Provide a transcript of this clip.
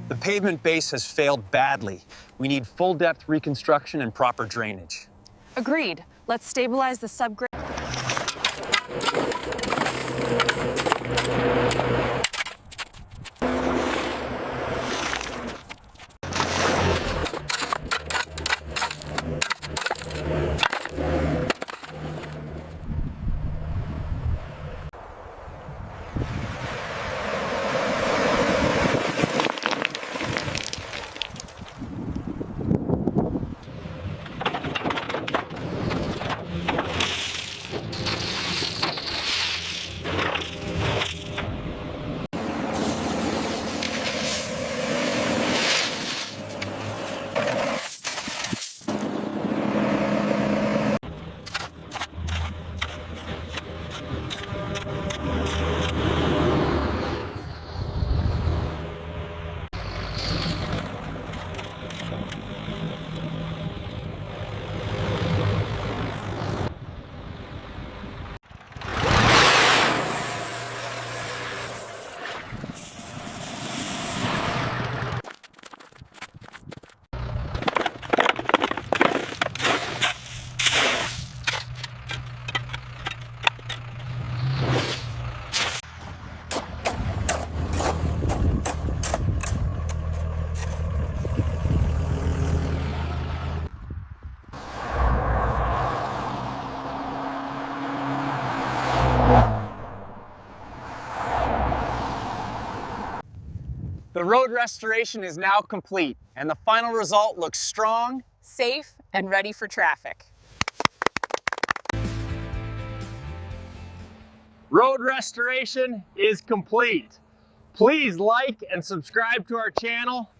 The pavement base has failed badly. We need full-depth reconstruction and proper drainage. Agreed. Let's stabilize the subgrade. The road restoration is now complete, and the final result looks strong, Safe and ready for traffic. Road restoration is complete. Please like and subscribe to our channel.